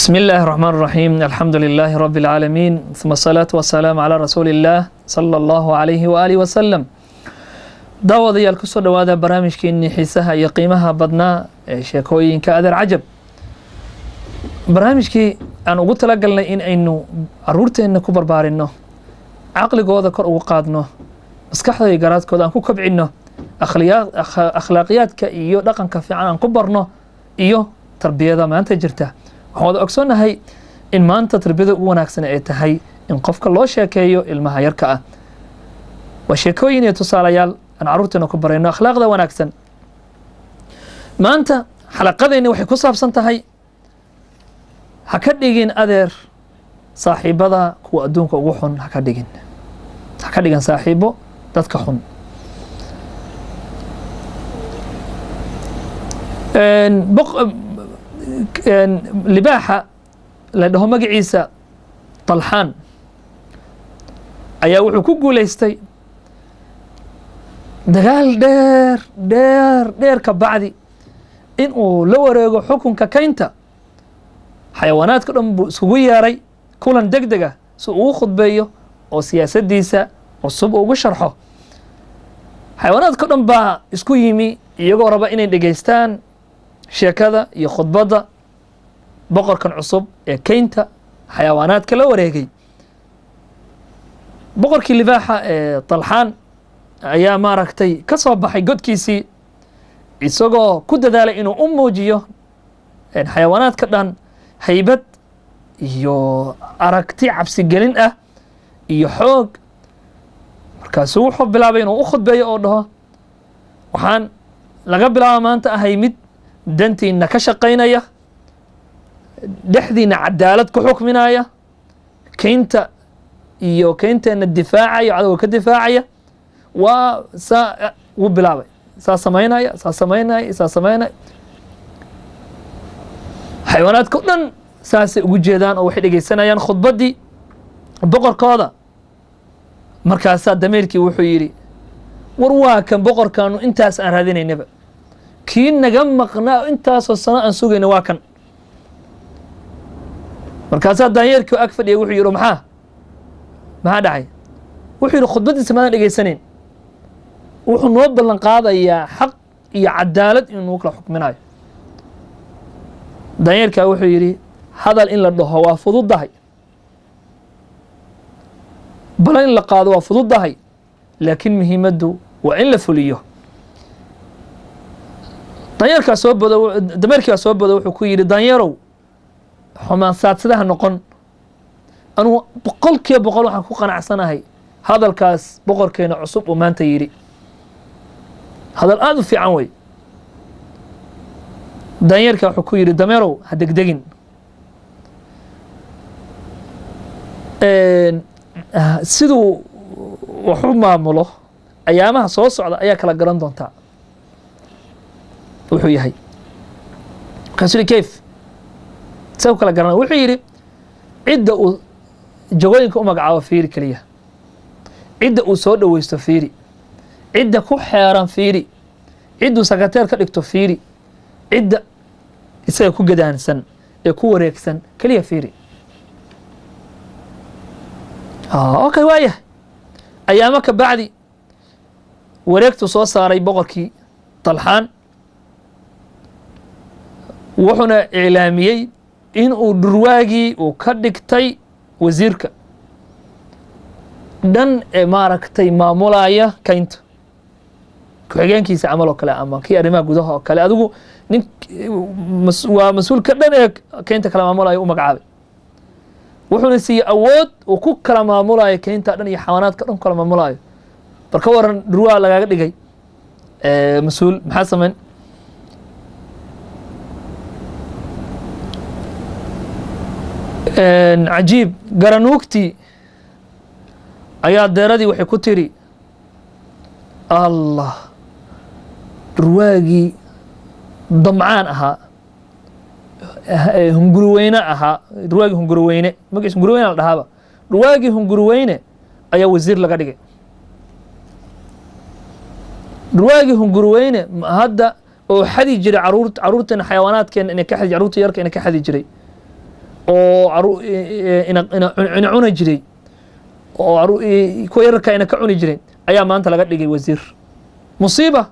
بسم الله الرحمن الرحيم الحمد لله رب العالمين ثم الصلاة والسلام على رسول الله صلى الله عليه وآله وسلم daawadayaal ku soo dhawaada barnaamijkeennii xiisaha iyo qiimaha badnaa ee sheekooyinka adeer cajab barnaamijkii aan ugu talagalnay in aynu caruurteenna ku barbaarinno caqligooda kor ugu qaadno maskaxdooda iyo garaadkooda aan ku kobcinno akhlaaqiyaadka iyo dhaqanka fiican aan ku barno iyo tarbiyada maanta jirta waxaan wada ogsoonnahay in maanta tarbiyada ugu wanaagsan ay tahay in qofka loo sheekeeyo ilmaha yarka ah waa sheekooyin iyo tusaalayaal aan caruurteena ku barayno akhlaaqda wanaagsan maanta xalaqadeenni waxay ku saabsan tahay ha ka dhigin adeer saaxiibada kuwa adduunka ugu xun ha ka dhigin saaxiibo dadka xun libaaxa la dhaho magaciisa طalxaan ayaa wuxuu ku guulaystay dagaal dheer ka bacdi in uu la wareego xukunka kaynta xayawaanaadka dhan buu iskugu yeeray kulan deg deg ah si ugu khudbeeyo oo siyaasaddiisa cusub ugu sharxo xayawaanaadka dhan baa isku yimi iyagoo raba inay dhegaystaan sheekada iyo khudbadda boqorkan cusub ee kaynta xayawaanaadka la wareegay boqorkii libaaxa ee طalxaan ayaa maaragtay ka soo baxay godkiisii isagoo ku dadaalay inuu u muujiyo xayawaanaadka dhan haybad iyo aragti cabsigelin ah iyo xoog markaasuu wuxuu bilaabay inuu u khudbeeyo oo dhaho waxaan laga bilaaba maanta ahay mid dantiina ka shaqaynaya dhexdiina cadaalad ku xukminaya kaynta iyo kaynteenna difaacaya cadowga ka difaacaya waa saa wuu bilaabay saa samaynaya xayawaanaadka o dhan saasay ugu jeedaan oo waxay dhegeysanayaan khudbaddii boqorkooda markaasaa dameerkii wuxuu yidhi war waa kan boqorkaanu intaas aan raadinaynaba kii naga maqnaa intaasoo sano aan sugayna waa kan markaasaa daanyeerkii ag fadhiya wuxuu yidhi maxaa dhacay wuxuu yidhi khudbaddiisa maadaan dhegeysanayn wuxuu noo ballan qaadayaa xaq iyo cadaalad inuu kala xukminayo daanyeerkaa wuxuu yidhi hadal in la dhaho waa fududdahay balan in la qaado waa fududdahay laakiin muhiimaddu waa in la fuliyo dameerkii baa soo bodo wuxuu ku yidhi daanyeerow xumaansaadsadaha noqon anugu 100% waxaan ku qanacsanahay hadalkaas boqorkeena cusub uu maanta yidhi hadal aada u fiican wey daanyeerka wuxuu ku yidhi dameerow ha degdegin siduu wax u maamulo ayaamaha soo socda ayaa kala garan doontaa wuxuu yahay markaasuu yidhi kayf saa ku kala garana wuxuu yidhi cidda uu jagooyinka u magacaabo fiiri keliya cidda uu soo dhoweysto fiiri cidda ku xeeran fiiri cidduu sakateer ka dhigto fiiri cidda isaga ku gadaansan ee ku wareegsan keliya fiiri okay waayah ayaamo ka bacdi wareegtuu soo saaray boqorkii طalxaan wuxuuna iclaamiyey in uu dhurwaagii uu ka dhigtay wasiirka dhan ee maaragtay maamulaya kaynta ku-xigeenkiisa camal oo kale ama kii arrimaha gudaha oo kale adigu nin waa mas-uulka dhan ee kaynta kala maamulayo u magacaabay wuxuuna siiyey awood uu ku kala maamulayo kaynta dhan iyo xayawaanaadka dhan ku kala maamulayo bal ka waran dhurwaa lagaaga dhigay mas-uul maxaa samayn cajiib garanuugtii ayaa deeradii waxay ku tiri allah dhurwaagii damcaan ahaa hunguriweyne ahaa dhurwaagii hunguriweyne magaciisa hunguriweyne la dhahaaba dhurwaagii hunguriweyne ayaa wasiir laga dhigay dhurwaagii hunguriweyne hadda oo xadi jiray caruurteena xayawaanaadkeena inay ka xadi caruurta yarka inay ka xadi jiray oo ina cuni jiray oo kuwa yararka ina ka cuni jireen ayaa maanta laga dhigay wasiir. musiiba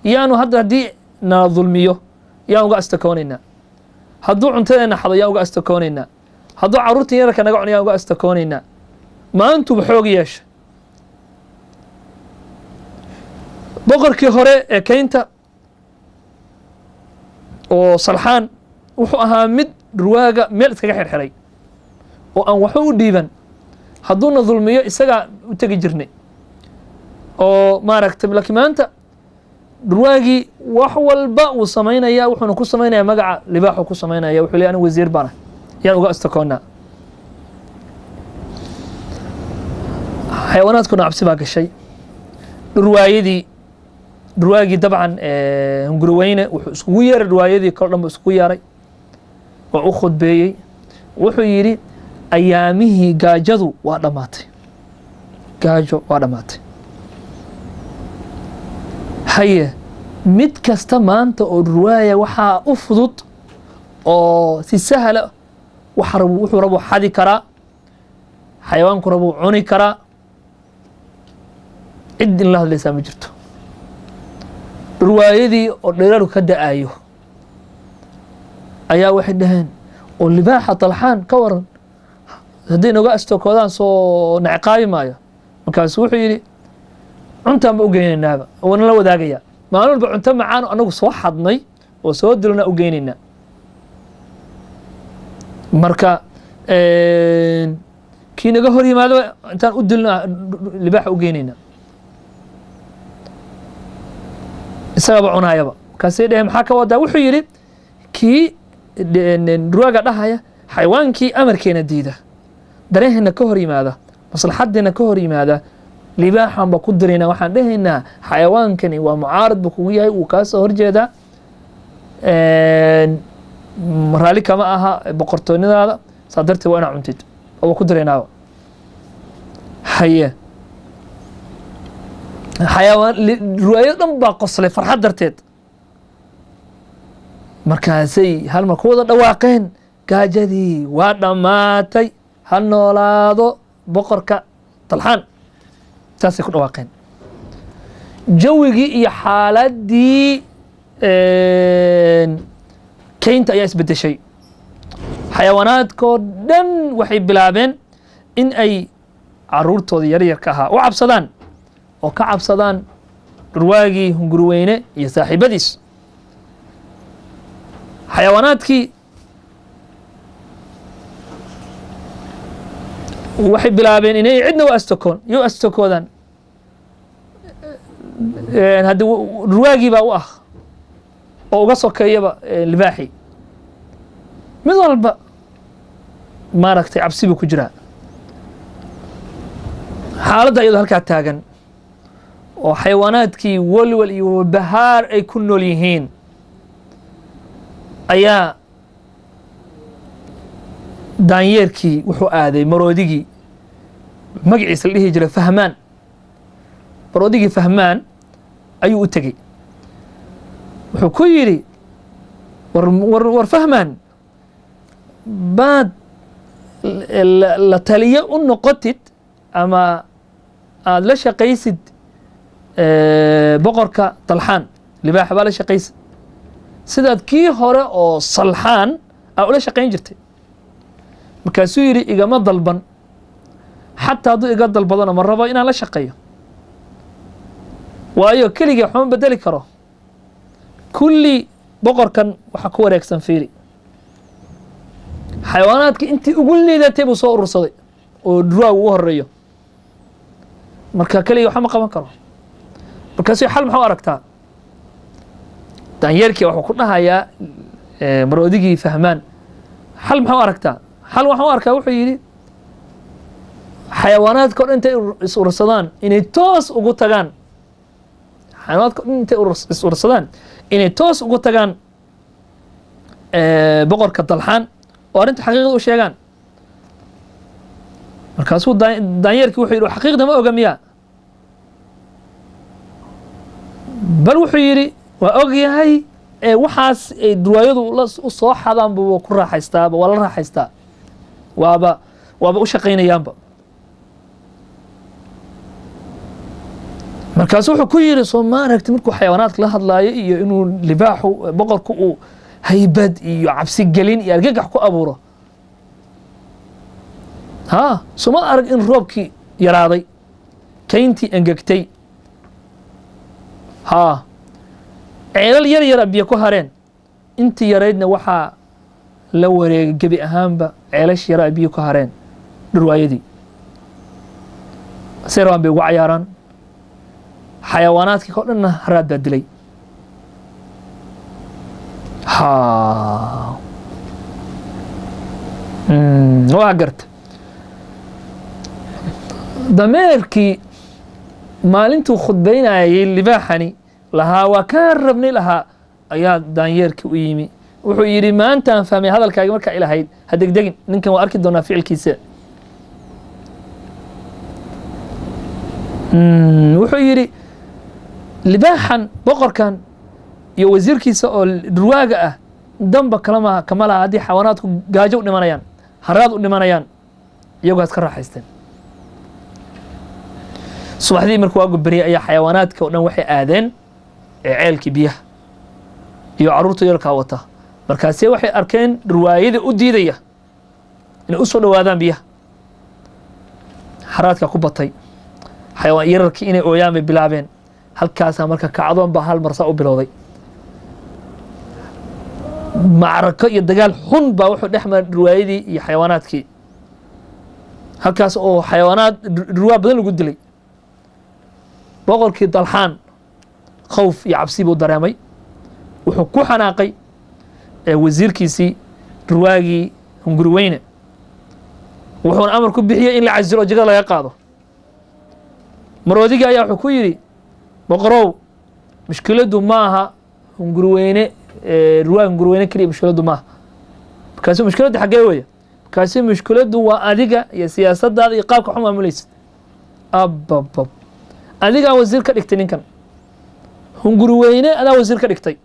yaanu hadda haddii na dulmiyo yaan uga astakoonaynaa, hadduu cuntadeena xado yaan uga astakoonaynaa, hadduu carruurtan yararka naga cun yaan uga astakoonaynaa. maantuba xoog yeesha. boqorkii hore ee keynta oo Salxaan wuxuu ahaa mid dhurwaaga meel iskaga xirxiray oo aan waxba u dhiiban, hadduuna dulmiyo isagaa u tegi jirnay oo maaragtay. laakiin maanta dhurwaagii wax walba uu samaynaya, wuxuuna ku samaynaya magaca libaaxu ku samaynaya. wuxuu leeyahay anigu wasiir baan ahay, yaan uga astakoonaa. xayawaanaadkuna cabsi baa gashay. dhurwaagii dabcan hunguriweyne wuxuu iskugu yeeray dhurwaayadii kalo dhan buu iskugu yeeray oo u khudbeeyey. wuxuu yidhi ayaamihii gaajadu waa dhammaatay, gaajo waa dhammaatay. haye mid kasta maanta oo dhurwaaya waxaa u fudud oo si sahla wuxuu rabo xadi karaa, xayawaanku rabo cuni karaa, cid in la hadlaysaa ma jirto. dhurwaayadii oo dhiraru ka da'ayo ayaa waxay dhaheen oo libaaxa Talxaan ka waran hadday noga astakoodaan soo nacqaabi maayo. markaasu wuxuu yidhi cuntaan ba u geynaynaaba, waana la wadaagayaa. maalin walba cunto macaan anagu soo xadnay oo soo dilona u geynaynaa. marka kii naga hor yimaado intaan u dilna libaaxa u geynaynaa, isagaba cunaayaba. markaasay dhaheen maxaa ka wadaa? wuxuu yidhi kii dhurwaaga dhahaya xayawaankii amarkeena diida, dareenheena ka hor yimaada, maslaxadeena ka hor yimaada, libaaxan ba ku diraynaa. waxaan dhahaynaa xayawaankani waa mucaarad buu kugu yahay, wuu kaa soo horjeedaa, raalli kama aha boqortooynadaada, saa darteed waa inaa cuntid, oo ku diraynaaba. haye dhurwaayad dhan baa qoslay farxad darteed. markaasay hal mar ku wada dhawaaqeen gaajadii waa dhammaatay, ha noolaado boqorka Talxaan. saasay ku dhawaaqeen. jawigii iyo xaaladii keynta ayaa isbedeshay. xayawaanaadkoo dhan waxay bilaabeen in ay caruurtooda yaryarka ahaa u cabsadaan oo ka cabsadaan dhurwaagii hunguriweyne iyo saaxiibadiis. xayawaanaadkii waxay bilaabeen inay cidna u astakoodaan. haddii dhurwaagii baa u ah oo uga sokeeyaba libaaxii. mid walba maaragtay cabsi buu ku jiraa. xaaladda iyadoo halkaa taagan oo xayawaanaadkii walwal iyo walbahaar ay ku nool yihiin ayaa daanyeerkii wuxuu aaday maroodigii magaciisa la dhihi jiray Fahmaan. maroodigii Fahmaan ayuu u tegey. wuxuu ku yidhi war Fahmaan, baad la taliye u noqotid ama aada la shaqaysid boqorka Talxaan, libaaxa baa la shaqaysid sidaad kii hore oo Salxaan aa ula shaqayn jirtay. markaasuu yidhi igama dalban, xataa hadduu iga dalbadona ma rabo inaan la shaqeeyo, waayo keligii waxma bedeli karo. kulli boqorkan waxaa ku wareegsan fiiri. xayawaanaadkii intii ugu liidatay buu soo urursaday oo dhurwaagu ugu horeeyo. marka keligii waxba ma qaban karo. markaasuu xal maxuu aragtaa? daanyeerkii wuxuu ku dhahayaa maroodigii Fahmaan, xal maxuu aragtaa? xal waxuu arkaa wuxuu yidhi xayawaanaadka o dhan intay is urursadaan inay toos ugu tagaan, xayawaanaadka o dhan intay is urursadaan inay toos ugu tagaan boqorka Talxaan oo arrinta xaqiiqda u sheegaan. markaasuu daanyeerkii wuxuu yidhi xaqiiqda ma oga miyaa? bal wuxuu yidhi waa og yahay waxaas ay dhurwaayadu u soo xadaan buu ku raaxaystaaba, waa la raaxaystaa. waaba u shaqaynayaanba. markaas wuxuu ku yiri soo ma aragti markuu xayawaanaadka la hadlaayo iyo inuu libaaxu boqorku uu haybad iyo cabsi gelin iyo argagax ku abuuro, soo ma arag in roobkii yaraaday, kayntii engegtay, ceelal yar yara biyo ku hareen, intii yaraydna waxaa la wareegay gebi ahaanba ceelash yaraa biyo ku hareen dhurwaayadii. seerwaan bay ugu cayaaraan, xayawaanaadkii oo dhanna haraad baa dilay. waa garta dameerkii maalintuu khudbaynayay libaaxani lahaa waa kaan rabni lahaa ayaa daanyeerkii u yimi, wuxuu yidhi maantaan fahmay hadalkaagi markaa ilahayd, ha degdegin, ninkan waa arki doonaa ficilkiisa. wuxuu yidhi libaaxan boqorkan iyo wasiirkiisa oo dhurwaaga ah damba kama laha haddii xayawaanaadku gaajo u dhimanayaan, haraad u dhimanayaan, iyagoo iska raaxaysteen. subaxdii markuu waagu beryay ayaa xayawaanaadka oo dhan waxay aadeen ceelkii biyaha iyo carruurta yarkaa wata. markaasee waxay arkeen dhurwaayada u diidaya inay u soo dhowaadaan biyaha. haraadkaa ku batay, xayawaan yararkii inay ooyaan bay bilaabeen. halkaasaa marka kacdoon baa hal marsaa u bilowday. macrako iyo dagaal xun baa wuxuu dhex maray dhurwaayadii iyo xayawaanaadkii. halkaas oo xayawaanaad dhurwaa badan lagu dilay. boqorkii dalxaan khawf iyo cabsi buu dareemay, wuxuu ku xanaaqay wasiirkiisii dhurwaagii hunguriweyne, wuxuuna amar ku bixiyey in la casilo oo jagada laga qaado. maroodigii ayaa wuxuu ku yidhi boqorow, mushkiladdu maaha hunguriweyne, dhurwaag hunguriweyne keliya mushkiladdu maaha. markaasu mushkiladda xaggee weya? markaasu mushkiladdu waa adiga iyo siyaasaddaada iyo qaabka xun maamulaysid. ababab, adigaa wasiir ka dhigtay ninkan, hunguriweyne adaa wasiir ka dhigtay,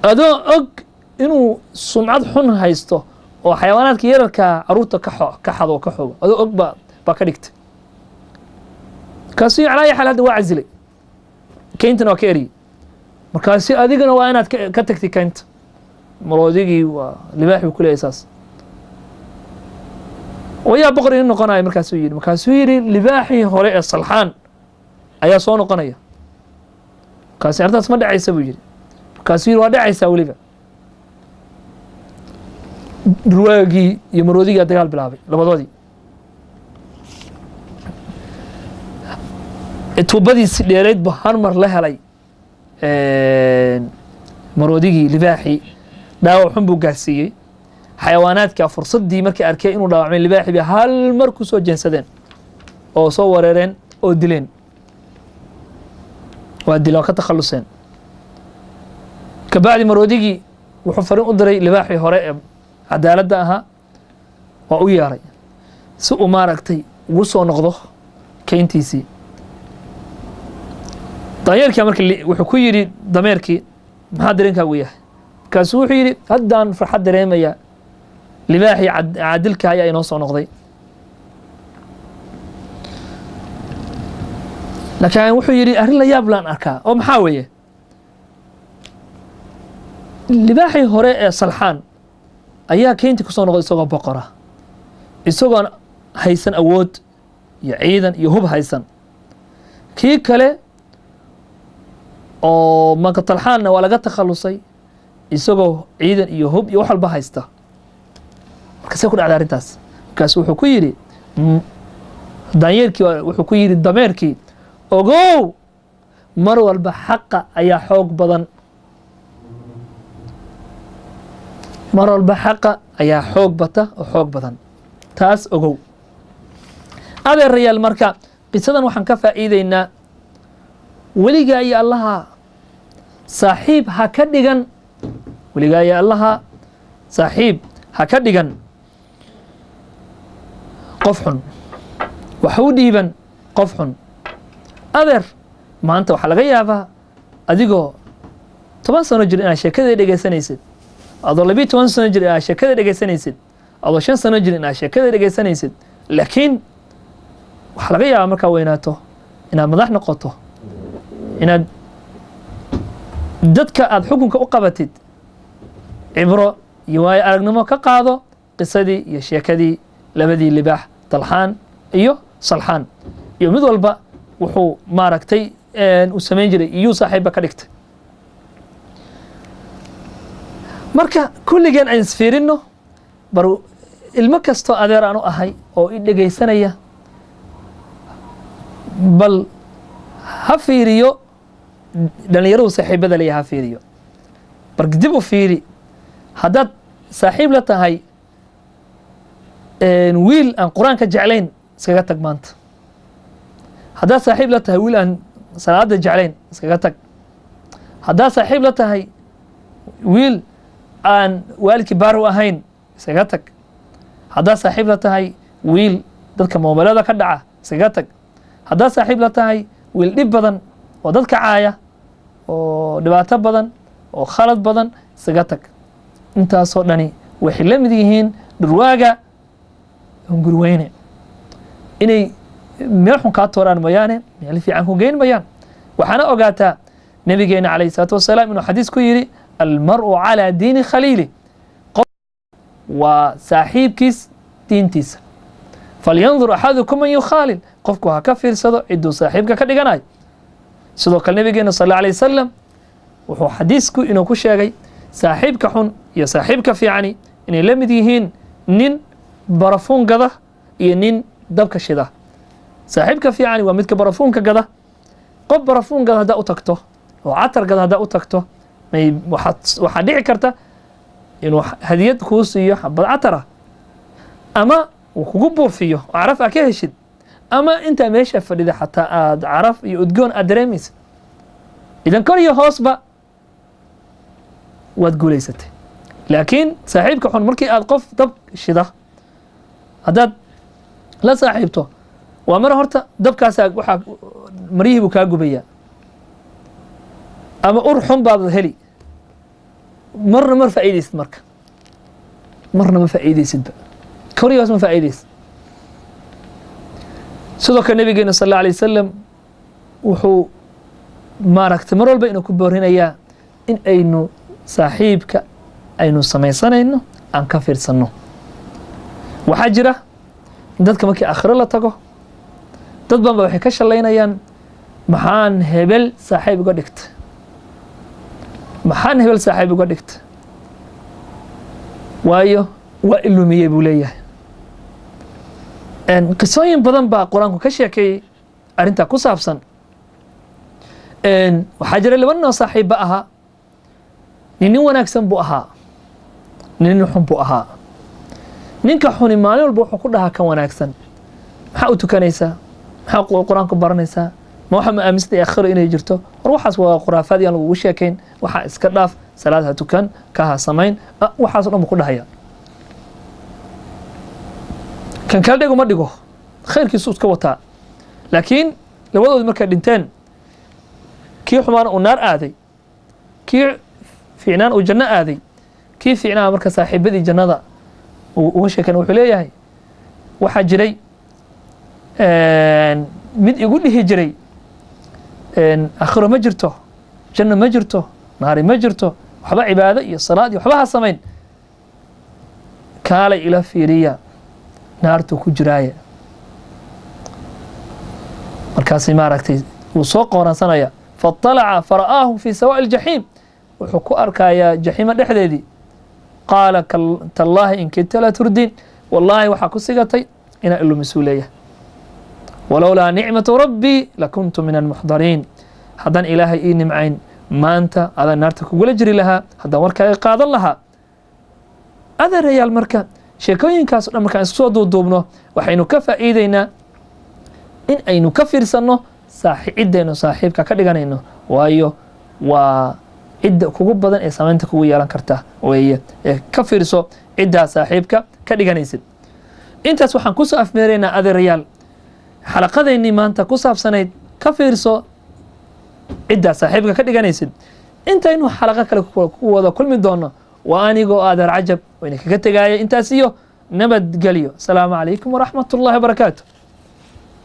adoo og inuu sumcad xun haysto oo xayawaanaadka yararkaa carruurta ka xado oo ka xoogo, adoo og baa ka dhigtay. markaasuu calaa ya xaal hadda waa casilay, kayntana waa ka eriyey. markaasi adigana waa inaad ka tagtay kaynta. maroodigii waa libaaxi ku leeyahay saas. wayaa boqor ina noqonaya markaasuu yidhi libaaxii hore ee salxaan ayaa soo noqonaya. markaasi arrintaas ma dhacaysa buu yidhi. markaasuu yidhi waa dhacaysaa weliba. dhurwaagii iyo maroodigii dagaal bilaabay labadoodii. tuubadiisi dheerayd bu hal mar la helay maroodigii libaaxii, dhaawac xun buu gaarsiiyey. xayawaanaadka fursaddii markay arkeen inuu dhaawacmay libaaxii bay hal mar ku soo jeensadeen oo soo wareereen oo dileen. waa dileen, waa ka takhalluseen. kabacdi maroodigii wuxuu fariin u diray libaaxii hore ee cadaaladda ahaa, waa u yeeray si uu maaragtay ugu soo noqdo kayntiisii. daanyeerkii marka wuxuu ku yidhi dameerkii, maxaa dareenkaagu yahay? markaasuu wuxuu yidhi haddaan farxad dareemaya, libaaxii caadilka ayaa inoo soo noqday. laakiin wuxuu yidhi arrin la yaab laan arkaa, oo maxaa weeye? libaaxii hore ee salxaan ayaa kayntii ku soo noqday isagoo boqora, isagoon haysan awood iyo ciidan iyo hub haysan. kii kale oo makatalxaanna waa laga takhallusay isagoo ciidan iyo hub iyo wax walba haysta. markaasee ku dhacday arrintaas. markaas wuxuu ku yidhi daanyeerkii wuxuu ku yidhi dameerkii, ogow mar walba xaqa ayaa xoog badan. mar walba xaqa ayaa xoog bata oo xoog badan, taas ogow. adeerayaal, marka qisadan waxaan ka faa'iideynaa weligaa iyo allaha saaxiib ha ka dhigan, weligaa iyo allaha saaxiib ha ka dhigan qof xun, wax u dhiiban qof xun. adeer, maanta waxaa laga yaabaa adigoo 10 sano jir inaad sheekadii dhegaysanaysid, adoo 12 sano jir inaad sheekada dhegaysanaysid adoo 5 sano jir inaad sheekada dhegaysanaysid laakiin waxa laga yaabaa markaa weynaato inaad madax noqoto inaad dadka aad xukunka u qabatid cibro iyo waayo aragnimo ka qaado qisadii iyo sheekadii labadii libaax Talxaan iyo Salxaan iyo mid walba wuxuu maaragtay uu sameyn jiray iyo saaxiibba ka dhigtay marka kulligeen aan isfiirino bar ilmo kasto adeer aan u ahay oo i dhageysanaya bal ha fiiriyo dhalinyaradu saaxiibada leeyahay ha fiiriyo bar dib u fiiri haddaad saaxiib la tahay wiil aan qur-aanka jeclayn iskaga tag maanta haddaad saaxiib la tahay wiil aan salaada jeclayn iskaga tag haddaad saaxiib la tahay wiil aan waalidkii baar u ahayn iskaga tag haddaad saaxiib la tahay wiil dadka moobilada ka dhaca iskaga tag haddaad saaxiib la tahay wiil dhib badan oo dadka caaya oo dhibaato badan oo khalad badan iskaga tag intaasoo dhani waxay la mid yihiin dhurwaaga hungurweyne inay meel xun kaa tooraan mayaane meel fiican ku geyn mayaan waxaana ogaataa nabigeena calayhi salaatu wasalaam inuu xadiis ku yidhi almar'u calaa diini khaliili qof waa saaxiibkiis diintiisa falyandur axadukum man yukhaalil qofku ha ka fiirsado ciduu saaxiibka ka dhiganayo sidoo kale nabigeena sal alla alay wasalam wuxuu xadiisku inuu ku sheegay saaxiibka xun iyo saaxiibka fiicani inay la mid yihiin nin barafuun gada iyo nin dabka shida saaxiibka fiicani waa midka barafuunka gada qof barafuun gada haddaa u tagto oo catar gada haddaa u tagto waxaa dhici karta inuu hadiyad kuu siiyo xabad catara ama uu kugu buufiyo oo caraf aa ka heshid ama intaa meesha fadhida xataa aad caraf iyo udgoon aad dareemaysa idan kor iyo hoosba waad guulaysatay laakiin saaxiibka xun markii aad qof dab shida haddaad la saaxiibto waa mar horta dabkaasaa waxaa maryihii buu kaa gubayaa ama ur xun baad heli marna ma faa'iidaysid marna ma faa'iidaysidba kor iyo hoos ma faa'iidaysid sidoo kale nabigeena sal alla alay wasalam wuxuu maaragtay mar walba inuu ku boorinayaa in aynu saaxiibka aynu samaysanayno aan ka fiirsanno waxaa jira dadka markii aakhiro la tago dad badan ba waxay ka shalaynayaan maxaan hebel saaxiib uga dhigta maxaan hebel saaxiib uga dhigta waayo waa ilumiyey buu leeyahay qisooyin badan baa qur-aanku ka sheekeeyey arrintaa ku saabsan waxaa jira laba nin oo saaxiibba ahaa nin wanaagsan buu ahaa nin xun buu ahaa ninka xuni maalin walba wuxuu ku dhahaa kan wanaagsan maxaa u tukanaysaa maxaa qur-aanku baranaysaa ma waxa ma aaminsantahay aakhiro inay jirto war waxaas waa khuraafaad yaan lagugu sheekayn waxaa iska dhaaf salaad ha tukan ka ha samayn waxaas oo dhan buu ku dhahaya kan kala dhigo ma dhigo khayrkiisu iska wataa laakiin labadoodi markay dhinteen kii xumaana uu naar aaday kii fiicnaan uu janno aaday kii fiicnaa marka saaxiibadii jannada uga sheekan wuxuu leeyahay waxaa jiray mid igu dhihi jiray aakhiro ma jirto janno ma jirto naari ma jirto waxba cibaado iyo salaad iyo waxba ha samayn kaalay ila fiiriya naartuu ku jiraaye markaasi maaragtay wuu soo qooransanaya faطalaca fara'aahu fii sawaaءi الjaxiim wuxuu ku arkayaa jaxiima dhexdeedii qaala tallaahi in kidta la turdiin wallaahi waxaa ku sigatay inaa ilumisuu leeyahay walowlaa nicmatu rabbii lakuntu min almuxdariin haddaan ilaahay ii nimcayn maanta adaan naarta kugula jiri lahaa haddaan warkaaga qaadan lahaa adeerayaal marka sheekooyinkaas o dhan markaan isku soo duuduubno waxaynu ka faa'iideynaa in aynu ka fiirsanno ciddaynu saaxiibka ka dhiganayno waayo waa cidda kugu badan ee samaynta kugu yeelan karta weeye ee ka fiirso ciddaa saaxiibka ka dhiganaysid intaas waxaan kusoo afmeeraynaa adeerayaal xalaqadeennii maanta ku saabsanayd ka fiirso ciddaa saaxiibka ka dhiganaysid intaynu xalaqo kale ku wada kulmi doonno وأنيقو آذر عجب وإنك كتقايا إنتاسيو نبت قليو. السلام عليكم ورحمة الله وبركاته.